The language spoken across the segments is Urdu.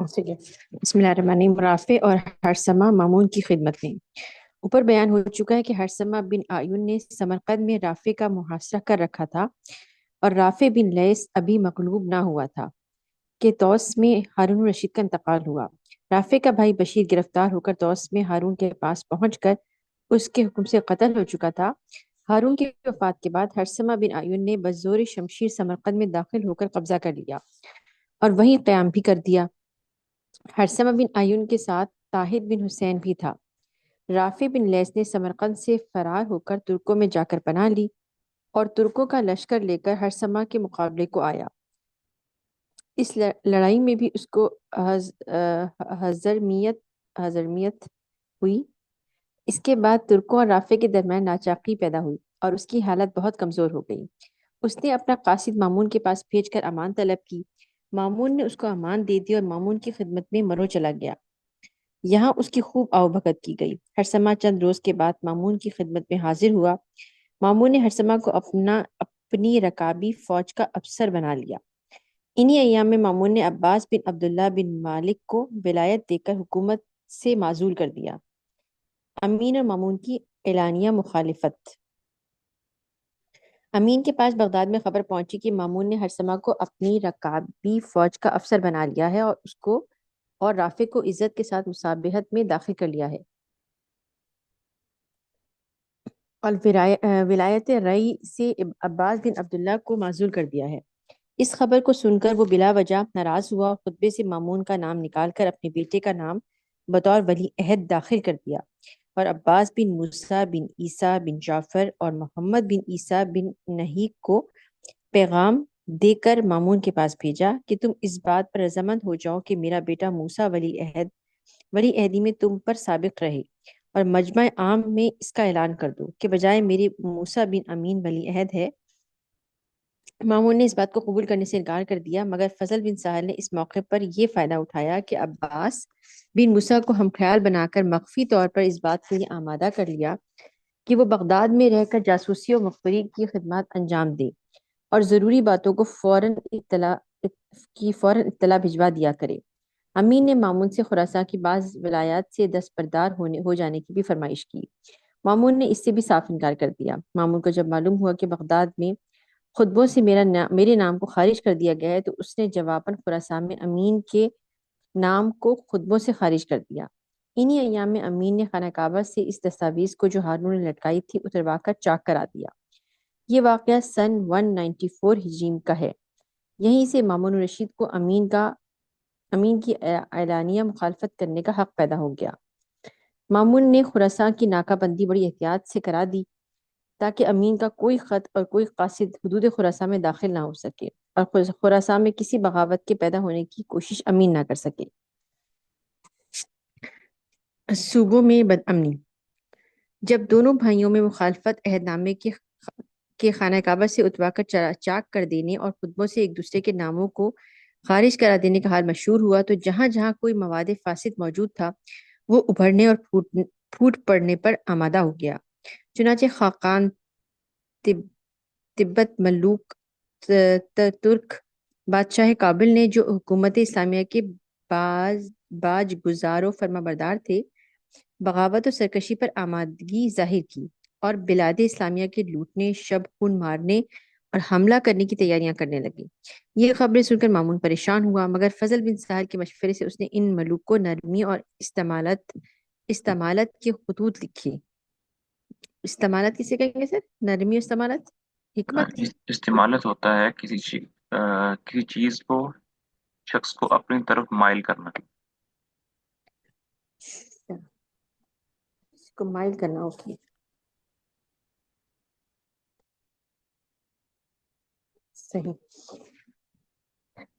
ٹھیک ہے۔ بسم اللہ الرحمن الرحیم۔ رافع اور ہرثمہ مامون کی خدمت میں اوپر بیان ہو چکا ہے کہ ہرثمہ بن آیون نے سمرقند میں رافع کا محاصرہ کر رکھا تھا اور رافع بن لیث ابھی مغلوب نہ ہوا تھا کہ طوس میں ہارون الرشید کا انتقال ہوا۔ رافع کا بھائی بشیر گرفتار ہو کر طوس میں ہارون کے پاس پہنچ کر اس کے حکم سے قتل ہو چکا تھا۔ ہارون کی وفات کے بعد ہرثمہ بن آیون نے بزور شمشیر سمرقند میں داخل ہو کر قبضہ کر لیا اور وہیں قیام بھی کر دیا۔ ہرثمہ بن آیون کے ساتھ طاہر بن حسین بھی تھا۔ رافع بن لیث نے سمرقند سے فرار ہو کر ترکوں میں جا کر پناہ لی اور ترکوں کا لشکر لے کر ہرثمہ کے مقابلے کو آیا۔ اس لڑائی میں بھی اس کو ہزرمیت ہوئی۔ اس کے بعد ترکوں اور رافع کے درمیان ناچاقی پیدا ہوئی اور اس کی حالت بہت کمزور ہو گئی۔ اس نے اپنا قاصد مامون کے پاس بھیج کر امان طلب کی۔ مامون نے اس کو امان دے دی اور مامون کی خدمت میں مرو چلا گیا۔ یہاں اس کی خوب آؤ بھگت کی گئی۔ ہرثمہ چند روز کے بعد مامون کی خدمت میں حاضر ہوا۔ مامون نے ہرثمہ کو اپنی رکابی فوج کا افسر بنا لیا۔ انہی ایام میں مامون نے عباس بن عبداللہ بن مالک کو ولایت دے کر حکومت سے معزول کر دیا۔ امین اور مامون کی اعلانیہ مخالفت۔ امین کے پاس بغداد میں خبر پہنچی کہ مامون نے ہرثمہ کو اپنی رکابی فوج کا افسر بنا لیا ہے اور اس کو اور رافع کو عزت کے ساتھ مصابحت میں داخل کر لیا ہے اور ولایت رئی سے عباس بن عبداللہ کو معزول کر دیا ہے۔ اس خبر کو سن کر وہ بلا وجہ ناراض ہوا اور خطبے سے مامون کا نام نکال کر اپنے بیٹے کا نام بطور ولی عہد داخل کر دیا اور عباس بن موسیٰ بن عیسیٰ بن جعفر اور محمد بن عیسیٰ بن نہیک کو پیغام دے کر مامون کے پاس بھیجا کہ تم اس بات پر رضامند ہو جاؤ کہ میرا بیٹا موسیٰ ولی عہدی میں تم پر سابق رہے اور مجمع عام میں اس کا اعلان کر دو کہ بجائے میرے موسیٰ بن امین ولی عہد ہے۔ مامون نے اس بات کو قبول کرنے سے انکار کر دیا، مگر فضل بن سہل نے اس موقع پر یہ فائدہ اٹھایا کہ عباس بن موسیٰ کو ہم خیال بنا کر مخفی طور پر اس بات کے لیے آمادہ کر لیا کہ وہ بغداد میں رہ کر جاسوسی و مخبری کی خدمات انجام دے اور ضروری باتوں کو فوراً اطلاع بھجوا دیا کرے۔ امین نے مامون سے خراساں کی بعض ولایات سے دستبردار ہو جانے کی بھی فرمائش کی۔ مامون نے اس سے بھی صاف انکار کر دیا۔ مامون کو جب معلوم ہوا کہ بغداد میں خطبوں سے میرے نام کو خارج کر دیا گیا ہے تو اس نے جواباً خراسان میں امین کے نام کو خطبوں سے خارج کر دیا۔ انہی ایام میں امین نے خانہ کعبہ سے اس دستاویز کو جو ہارون نے لٹکائی تھی اتروا کر چاک کرا دیا۔ یہ واقعہ سن 194 ہجری کا ہے۔ یہیں سے مامون الرشید کو امین کی اعلانیہ مخالفت کرنے کا حق پیدا ہو گیا۔ مامون نے خراسان کی ناکہ بندی بڑی احتیاط سے کرا دی تاکہ امین کا کوئی خط اور کوئی قاصد حدود خراسان میں داخل نہ ہو سکے اور خراسان میں کسی بغاوت کے پیدا ہونے کی کوشش امین نہ کر سکے۔ صوبوں میں بد امنی۔ جب دونوں بھائیوں میں مخالفت عہد نامے کے خانہ کعبہ سے اتوا کر چاک کر دینے اور خطبوں سے ایک دوسرے کے ناموں کو خارج کرا دینے کا حال مشہور ہوا تو جہاں جہاں کوئی مواد فاسد موجود تھا وہ ابھرنے اور پھوٹ پڑنے پر آمادہ ہو گیا۔ چنانچہ خاقان تبت ملوک ترک بادشاہ کابل نے جو حکومت اسلامیہ کے باج گزار و فرما بردار تھے بغاوت و سرکشی پر آمادگی ظاہر کی اور بلاد اسلامیہ کے لوٹنے، شب خون مارنے اور حملہ کرنے کی تیاریاں کرنے لگے۔ یہ خبریں سن کر مامون پریشان ہوا، مگر فضل بن سہل کے مشورے سے اس نے ان ملوک کو نرمی اور استمالت کے خطوط لکھے۔ استمالت کسے کہیں گے سر؟ نرمی اور استمالت؟ حکمت؟ استعمالت ہوتا ہے کسی چیز کو، شخص کو اپنی طرف مائل کرنا۔ اس کو مائل کرنا، اوکے، صحیح۔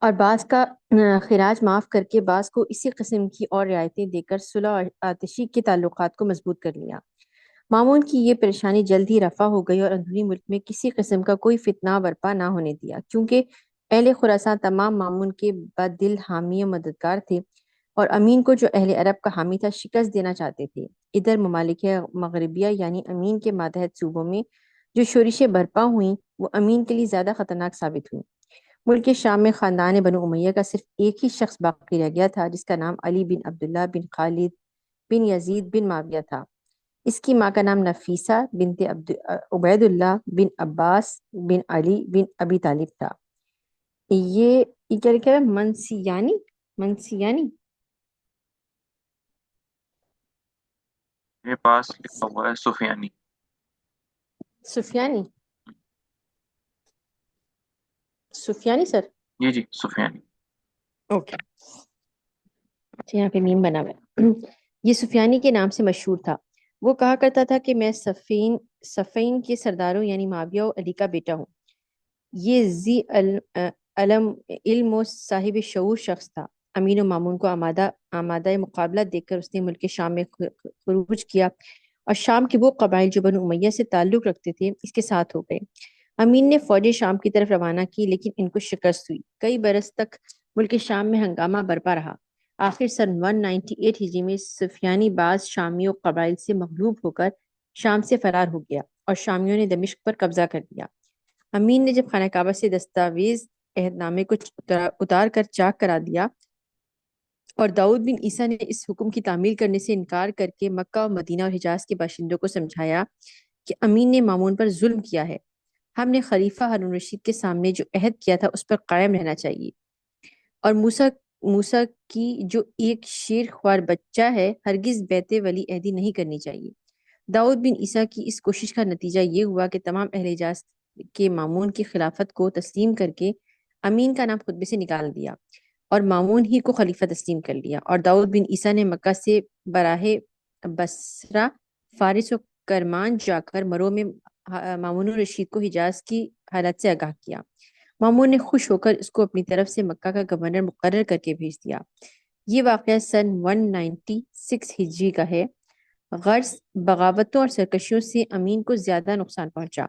اور بعض کا خراج معاف کر کے بعض کو اسی قسم کی اور رعایتیں دے کر صلح اور آتشی کے تعلقات کو مضبوط کر لیا۔ مامون کی یہ پریشانی جلد ہی رفع ہو گئی اور اندرونی ملک میں کسی قسم کا کوئی فتنہ برپا نہ ہونے دیا، کیونکہ اہل خراسان تمام مامون کے بدل حامی و مددگار تھے اور امین کو جو اہل عرب کا حامی تھا شکست دینا چاہتے تھے۔ ادھر ممالک مغربیہ یعنی امین کے ماتحت صوبوں میں جو شورشیں برپا ہوئیں وہ امین کے لیے زیادہ خطرناک ثابت ہوئیں۔ ملک شام میں خاندان بنو امیہ کا صرف ایک ہی شخص باقی رہ گیا تھا، جس کا نام علی بن عبداللہ بن خالد بن یزید بن معاویہ تھا۔ اس کی ماں کا نام نفیسہ بنت عبید اللہ بن عباس بن علی بن ابی طالب تھا۔ یہ کیا لکھا ہے؟ منسیانی، منسیانی۔ میرے پاس لکھا ہوا ہے سفیانی۔ سفیانی، سفیانی سر۔ جی جی سفیانی۔ اوکے، یہاں پہ میم بنا ہوا ہے۔ یہ سفیانی کے نام سے مشہور تھا۔ وہ کہا کرتا تھا کہ میں صفین کے سرداروں یعنی معاویہ و علی کا بیٹا ہوں۔ یہ علم علم و صاحب شعور شخص تھا۔ امین و مامون کو آمادہ مقابلہ دیکھ کر اس نے ملک شام میں خروج کیا اور شام کے وہ قبائل جو بنو امیہ سے تعلق رکھتے تھے اس کے ساتھ ہو گئے۔ امین نے فوجیں شام کی طرف روانہ کی، لیکن ان کو شکست ہوئی۔ کئی برس تک ملک شام میں ہنگامہ برپا رہا۔ آخر سن 198 ہجری میں سفیانی بعض شامی و قبائل سے مغلوب ہو کر شام سے فرار ہو گیا اور شامیوں نے دمشق پر قبضہ کر لیا۔ امین نے جب خانہ کعبہ سے دستاویز عہد نامے کو اتار کر چاک کرا دیا اور داؤد بن عیسیٰ نے اس حکم کی تعمیل کرنے سے انکار کر کے مکہ اور مدینہ اور حجاز کے باشندوں کو سمجھایا کہ امین نے مامون پر ظلم کیا ہے، ہم نے خلیفہ ہارون رشید کے سامنے جو عہد کیا تھا اس پر قائم رہنا چاہیے، اور موسیٰ کی جو ایک شیر خوار بچہ ہے ہرگز بیت ولی عہدی نہیں کرنی چاہیے۔ داؤد بن عیسیٰ کی اس کوشش کا نتیجہ یہ ہوا کہ تمام اہل حجاز کے مامون کی خلافت کو تسلیم کر کے امین کا نام خطبے سے نکال دیا اور مامون ہی کو خلیفہ تسلیم کر لیا، اور داؤد بن عیسیٰ نے مکہ سے براہ بصرہ، فارس و کرمان جا کر مرو میں مامون رشید کو حجاز کی حالت سے آگاہ کیا۔ مامون نے خوش ہو کر اس کو اپنی طرف سے مکہ کا گورنر مقرر کر کے بھیج دیا۔ یہ واقعہ سن 196 ہجری کا ہے۔ غرض بغاوتوں اور سرکشیوں سے امین کو زیادہ نقصان پہنچا،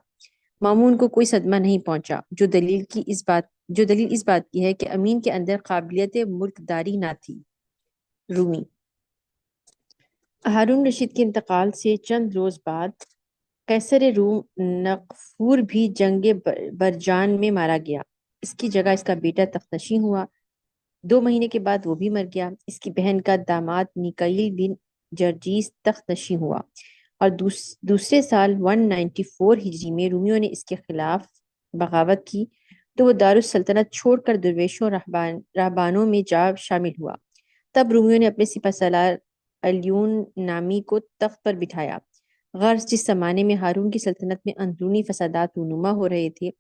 مامون کو کوئی صدمہ نہیں پہنچا، جو دلیل اس بات کی ہے کہ امین کے اندر قابلیت ملکداری نہ تھی۔ رومی۔ ہارون رشید کے انتقال سے چند روز بعد قیصر روم نقفور بھی جنگ برجان میں مارا گیا۔ اس کی جگہ اس کا بیٹا تخت نشین ہوا۔ 2 مہینے کے بعد وہ بھی مر گیا۔ اس کی بہن کا داماد میکائیل بن جرجیس تخت نشین ہوا، اور دوسرے سال 194 ہجری میں رومیوں نے اس کے خلاف بغاوت کی تو وہ دارالسلطنت چھوڑ کر درویشوں راہبانوں میں جا شامل ہوا۔ تب رومیوں نے اپنے سپہ سالار الیون نامی کو تخت پر بٹھایا۔ غرض جس زمانے میں ہارون کی سلطنت میں اندرونی فسادات رونما ہو رہے تھے،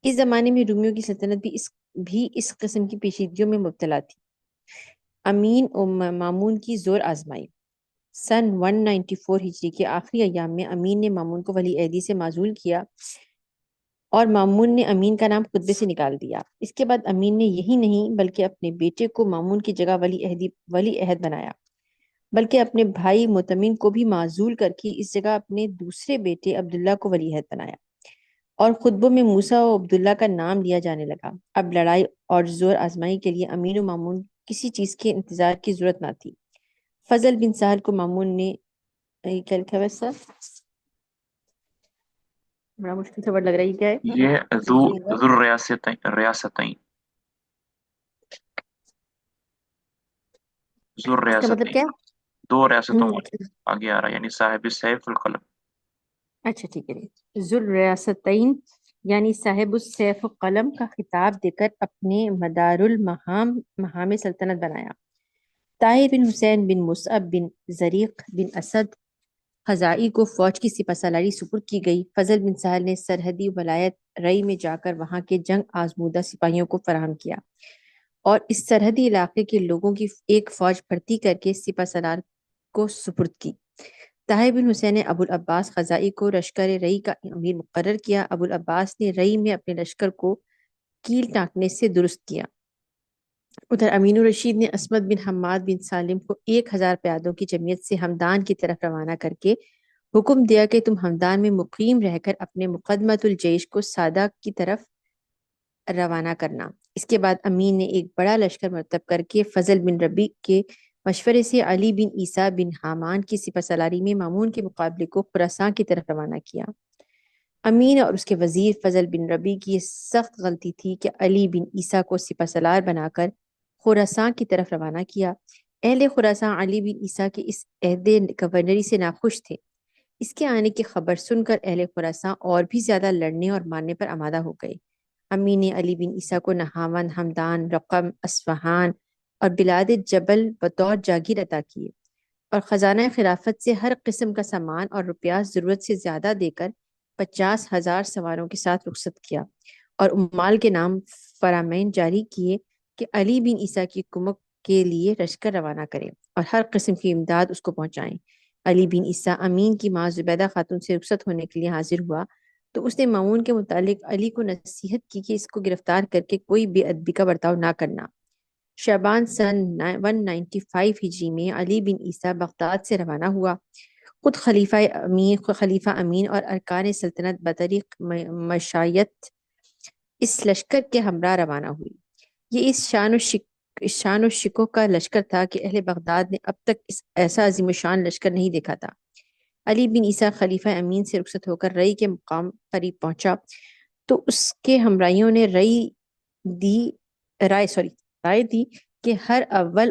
اس زمانے میں رومیوں کی سلطنت بھی اس قسم کی پیچیدگیوں میں مبتلا تھی۔ امین و مامون کی زور آزمائی۔ سن 194 ہجری کے آخری ایام میں امین نے مامون کو ولی عہدی سے معزول کیا اور مامون نے امین کا نام خطبے سے نکال دیا۔ اس کے بعد امین نے یہی نہیں بلکہ اپنے بیٹے کو مامون کی جگہ ولی عہد بنایا، بلکہ اپنے بھائی مؤتمن کو بھی معزول کر کے اس جگہ اپنے دوسرے بیٹے عبداللہ کو ولی عہد بنایا، اور خطبوں میں موسیٰ و عبداللہ کا نام لیا جانے لگا۔ اب لڑائی اور زور آزمائی کے لیے امین و مامون کسی چیز کے انتظار کی ضرورت نہ تھی۔ فضل بن سہل کو مامون نے کیا لکھا ہوا ہے سر؟ بڑا مشکل سے ورڈ لگ رہا ہے، یہ کیا ہے؟ یہ ذو ریاستین ذو اس کا مطلب ریاستین کیا 2 ہے؟ ریاستوں والے آگے آ رہا ہے، یعنی صاحب سیف القلم۔ اچھا ٹھیک ہے۔ ذو الریاستین یعنی صاحب السیف و قلم کا خطاب دے کر اپنے مدار مہام سلطنت بنایا۔ طاہر بن حسین بن مصعب بن زریق بن اسد خزائی کو فوج کی سپہ سالاری سپرد کی گئی۔ فضل بن سہل نے سرحدی ولایت رئی میں جا کر وہاں کے جنگ آزمودہ سپاہیوں کو فراہم کیا اور اس سرحدی علاقے کے لوگوں کی ایک فوج بھرتی کر کے سپہ سالار کو سپرد کی۔ طاہر بن حسین نے ابو العباس خزائی کو لشکر رئی کا امیر مقرر کیا۔ ابو العباس نے رئی میں اپنے لشکر کو کیل ٹانکنے سے درست کیا۔ ادھر امین الرشید نے عصمت بن حماد بن سالم کو 1000 پیادوں کی جمعیت سے ہمدان کی طرف روانہ کر کے حکم دیا کہ تم ہمدان میں مقیم رہ کر اپنے مقدمۃ الجیش کو سادہ کی طرف روانہ کرنا۔ اس کے بعد امین نے ایک بڑا لشکر مرتب کر کے فضل بن ربیع کے مشورے سے علی بن عیسیٰ بن حامان کی سپہ سالاری میں مامون کے مقابلے کو خراسان کی طرف روانہ کیا۔ امین اور اس کے وزیر فضل بن ربی کی یہ سخت غلطی تھی کہ علی بن عیسیٰ کو سپہ سالار بنا کر خراسان کی طرف روانہ کیا۔ اہل خراسان علی بن عیسیٰ کے اس عہد گورنری سے ناخوش تھے۔ اس کے آنے کی خبر سن کر اہل خراسان اور بھی زیادہ لڑنے اور مارنے پر آمادہ ہو گئے۔ امین نے علی بن عیسیٰ کو نہاون، ہمدان، رقم، اصفہان اور بلاد جبل بطور جاگیر عطا کیے اور خزانہ خلافت سے ہر قسم کا سامان اور روپیہ ضرورت سے زیادہ دے کر 50,000 سواروں کے ساتھ رخصت کیا اور امال کے نام فرامین جاری کیے کہ علی بن عیسیٰ کی کمک کے لیے لشکر روانہ کریں اور ہر قسم کی امداد اس کو پہنچائیں۔ علی بن عیسیٰ امین کی ماں زبیدہ خاتون سے رخصت ہونے کے لیے حاضر ہوا تو اس نے مامون کے متعلق علی کو نصیحت کی کہ اس کو گرفتار کر کے کوئی بے ادبی کا برتاؤ نہ کرنا۔ شعبان سن 195 ہجری میں علی بن عیسیٰ بغداد سے روانہ ہوا۔ خود خلیفہ امین اور ارکان سلطنت بطریق مشایت اس لشکر کے ہمراہ روانہ ہوئی۔ یہ اس شان و شکو کا لشکر تھا کہ اہل بغداد نے اب تک ایسا عظیم الشان لشکر نہیں دیکھا تھا۔ علی بن عیسیٰ خلیفہ امین سے رخصت ہو کر رئی کے مقام قریب پہنچا تو اس کے ہمراہیوں نے رائے دی کہ ہراول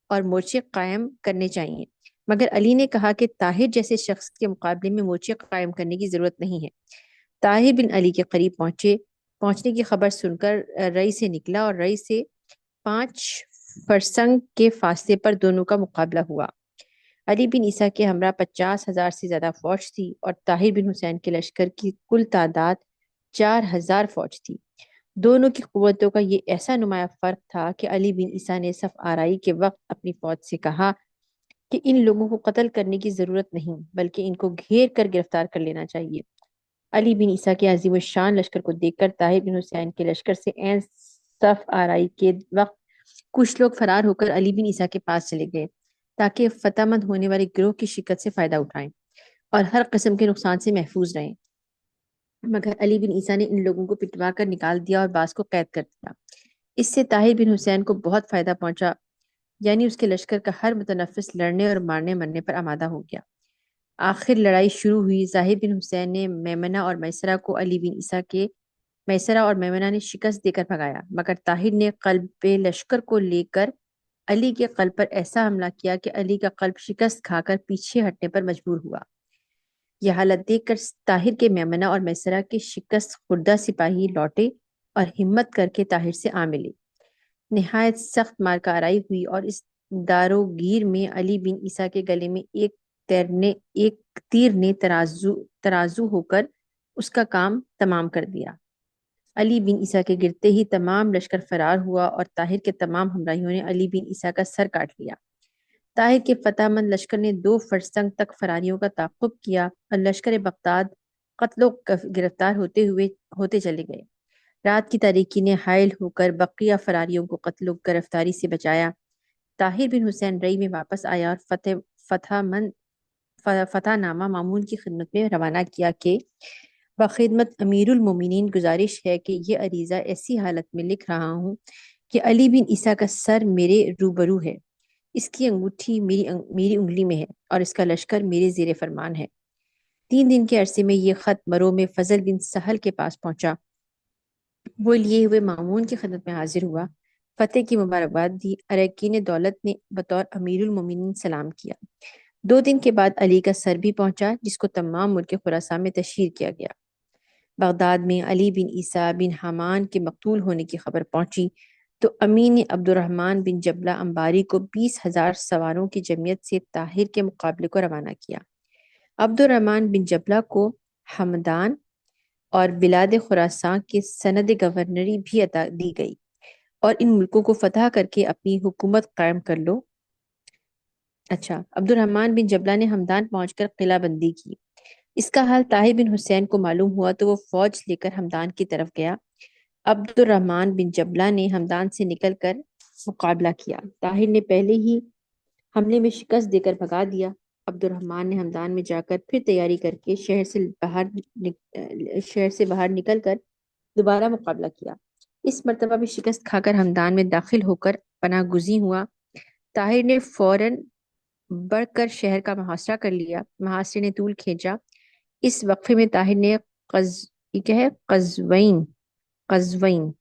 اور مورچے قائم کرنے چاہیے، مگر علی نے کہا کہ طاہر جیسے شخص کے مقابلے میں مورچے قائم کرنے کی ضرورت نہیں ہے۔ طاہر بن علی کے قریب پہنچنے کی خبر سن کر رئی سے نکلا اور رئی سے 5 فرسنگ کے فاصلے پر دونوں کا مقابلہ ہوا۔ علی بن عیسیٰ کے ہمراہ 50,000 سے زیادہ فوج تھی اور طاہر بن حسین کے لشکر کی کل تعداد 4,000 فوج تھی۔ دونوں کی قوتوں کا یہ ایسا نمایاں فرق تھا کہ علی بن عیسیٰ نے صف آرائی کے وقت اپنی فوج سے کہا کہ ان لوگوں کو قتل کرنے کی ضرورت نہیں، بلکہ ان کو گھیر کر گرفتار کر لینا چاہیے۔ علی بن عیسیٰ کے عظیم الشان لشکر کو دیکھ کر طاہر بن حسین کے لشکر سے عین صف آرائی کے وقت کچھ لوگ فرار ہو کر علی بن عیسیٰ کے پاس چلے گئے تاکہ فتح مند ہونے والے گروہ کی شکست سے فائدہ اٹھائیں اور ہر قسم کے نقصان سے محفوظ رہیں، مگر علی بن عیسیٰ نے ان لوگوں کو پٹوا کر نکال دیا اور بعض کو قید کر دیا۔ اس سے طاہر بن حسین کو بہت فائدہ پہنچا، یعنی اس کے لشکر کا ہر متنفس لڑنے اور مارنے مرنے پر آمادہ ہو گیا۔ آخر لڑائی شروع ہوئی۔ ظاہر بن حسین نے میمنہ اور میسرہ کو علی بن عیسیٰ کے میسرہ اور میمنہ نے شکست دے کر بھگایا، مگر طاہر نے قلب لشکر کو لے کر علی کے قلب پر ایسا حملہ کیا کہ علی کا قلب شکست کھا کر پیچھے ہٹنے پر مجبور ہوا۔ یہ حالت دیکھ کر طاہر کے میمنہ اور میسرہ کے شکست خوردہ سپاہی لوٹے اور ہمت کر کے طاہر سے آ ملے۔ نہایت سخت مارکہ آرائی ہوئی اور اس دارو گیر میں علی بن عیسیٰ کے گلے میں ایک تیر نے ترازو ہو کر اس کا کام تمام کر دیا۔ علی بن عیسیٰ کے گرتے ہی تمام لشکر فرار ہوا اور طاہر کے تمام ہمراہیوں نے علی بن عیسیٰ کا سر کاٹ لیا۔ طاہر کے فتح مند لشکر نے 2 فرسنگ تک فراریوں کا تعاقب کیا اور لشکر بغداد قتل و گرفتار ہوتے چلے گئے۔ رات کی تاریکی نے حائل ہو کر بقیہ فراریوں کو قتل و گرفتاری سے بچایا۔ طاہر بن حسین رئی میں واپس آیا اور فتح نامہ مامون کی خدمت میں روانہ کیا کہ بخدمت امیر المومنین گزارش ہے کہ یہ عریضہ ایسی حالت میں لکھ رہا ہوں کہ علی بن عیسیٰ کا سر میرے روبرو ہے، اس کی انگوٹھی میری انگلی میں ہے اور اس کا لشکر میرے زیر فرمان ہے۔ 3 دن کے عرصے میں یہ خط مرو میں فضل بن سہل کے پاس پہنچا۔ وہ لیے ہوئے مامون کی خدمت میں حاضر ہوا، فتح کی مبارکباد دی۔ اراکین دولت نے بطور امیر المومنین سلام کیا۔ 2 دن کے بعد علی کا سر بھی پہنچا، جس کو تمام ملک خراسان میں تشہیر کیا گیا۔ بغداد میں علی بن عیسیٰ بن حمان کے مقتول ہونے کی خبر پہنچی تو امین نے عبد الرحمن بن جبلہ انباری کو 20,000 سواروں کی جمعیت سے طاہر کے مقابلے کو روانہ کیا۔ عبد الرحمن بن جبلہ کو ہمدان اور بلاد خراسان کے سند گورنری بھی عطا دی گئی اور ان ملکوں کو فتح کر کے اپنی حکومت قائم کر لو۔ عبد الرحمن بن جبلہ نے ہمدان پہنچ کر قلعہ بندی کی۔ اس کا حال طاہر بن حسین کو معلوم ہوا تو وہ فوج لے کر ہمدان کی طرف گیا۔ عبد الرحمن بن جبلہ نے ہمدان سے نکل کر مقابلہ کیا۔ طاہر نے پہلے ہی حملے میں شکست دے کر بھگا دیا۔ عبد الرحمن نے ہمدان میں جا کر پھر تیاری کر کے شہر سے باہر نکل کر دوبارہ مقابلہ کیا۔ اس مرتبہ بھی شکست کھا کر ہمدان میں داخل ہو کر پناہ گزین ہوا۔ طاہر نے فوراً بڑھ کر شہر کا محاصرہ کر لیا۔ محاصرے نے طول کھینچا۔ اس وقفے میں طاہر نے یہ کیا ہے قزوین جی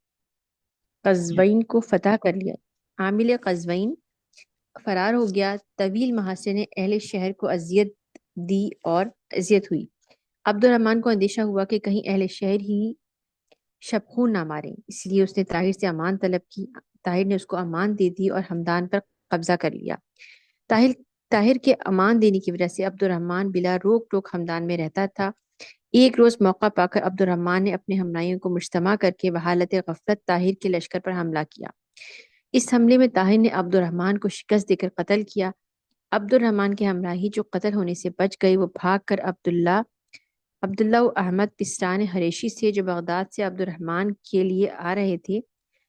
قزوین کو فتح کر لیا۔ عامل قزوین فرار ہو گیا۔ طویل محاصرے نے اہل شہر کو اذیت دی اور اذیت ہوئی۔ عبد الرحمن کو اندیشہ ہوا کہ کہیں اہل شہر ہی شبخون نہ ماریں، اس لیے اس نے طاہر سے امان طلب کی۔ طاہر نے اس کو امان دے دی اور ہمدان پر قبضہ کر لیا۔ طاہر طاہر کے امان دینے کی وجہ سے عبد الرحمن بلا روک ٹوک ہمدان میں رہتا تھا۔ ایک روز موقع پا کر عبد الرحمن نے اپنے ہمراہیوں کو مجتمع کر کے بحالت غفلت طاہر کے لشکر پر حملہ کیا۔ اس حملے میں طاہر نے عبد الرحمن کو شکست دے کر قتل کیا۔ عبد الرحمن کے ہمراہی جو قتل ہونے سے بچ گئے وہ بھاگ کر عبداللہ و احمد پسران حریشی سے جو بغداد سے عبد الرحمن کے لیے آ رہے تھے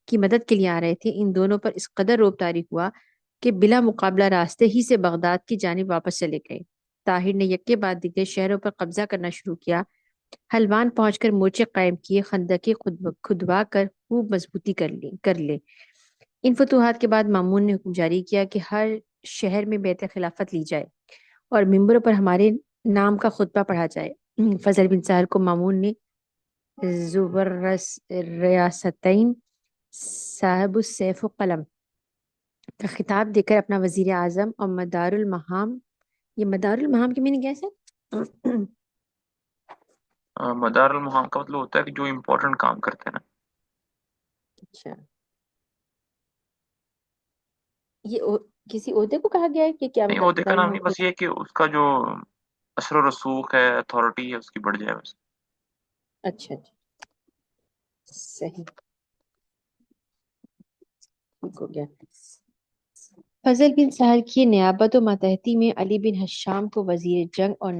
کی مدد کے لیے آ رہے تھے، ان دونوں پر اس قدر رعب طاری ہوا کہ بلا مقابلہ راستے ہی سے بغداد کی جانب واپس چلے گئے۔ طاہر نے یکے بعد دیگر شہروں پر قبضہ کرنا شروع کیا۔ حلوان پہنچ کر مورچے قائم کیے، خندقیں کھدوا کر خوب مضبوطی کر لے۔ ان فتوحات کے بعد مامون نے حکم جاری کیا کہ ہر شہر میں بیعت خلافت لی جائے اور ممبروں پر ہمارے نام کا خطبہ پڑھا جائے۔ فضل بن سہل کو مامون نے زبر ریاستین صاحب السیف و قلم کا خطاب دے کر اپنا وزیر اعظم اور مدار المہام، یہ مدار المہام کی میننگ کیسے؟ مدار المہام کا مطلب ہوتا ہے کہ جو امپورٹنٹ کام کرتے ہیں نا۔ اچھا، یہ کسی عہدے کو کہا گیا ہے کہ کیا نہیں، عہدے کا مدار نام المہام نہیں، بس یہ کہ اس کا جو اثر و رسوخ ہے، اتھارٹی ہے، اس کی بڑھ جائے بس۔ اچھا اچھا، صحیح، ٹھیک ہو گیا۔ فضل بن سہل کی نیابت و ماتحتی میں علی بن ہشام کو وزیر جنگ اور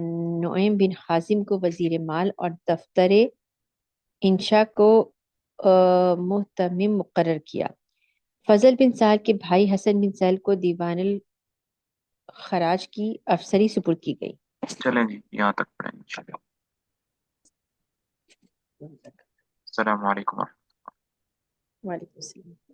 نعیم بن حازم کو وزیر مال اور دفتر انشاء کو محتمم مقرر کیا۔ فضل بن سہل کے بھائی حسن بن سہل کو دیوان الخراج کی افسری سپرد کی گئی۔ چلیں جی، یہاں تک پڑھیں انشاءاللہ۔ السلام علیکم۔ وعلیکم السلام۔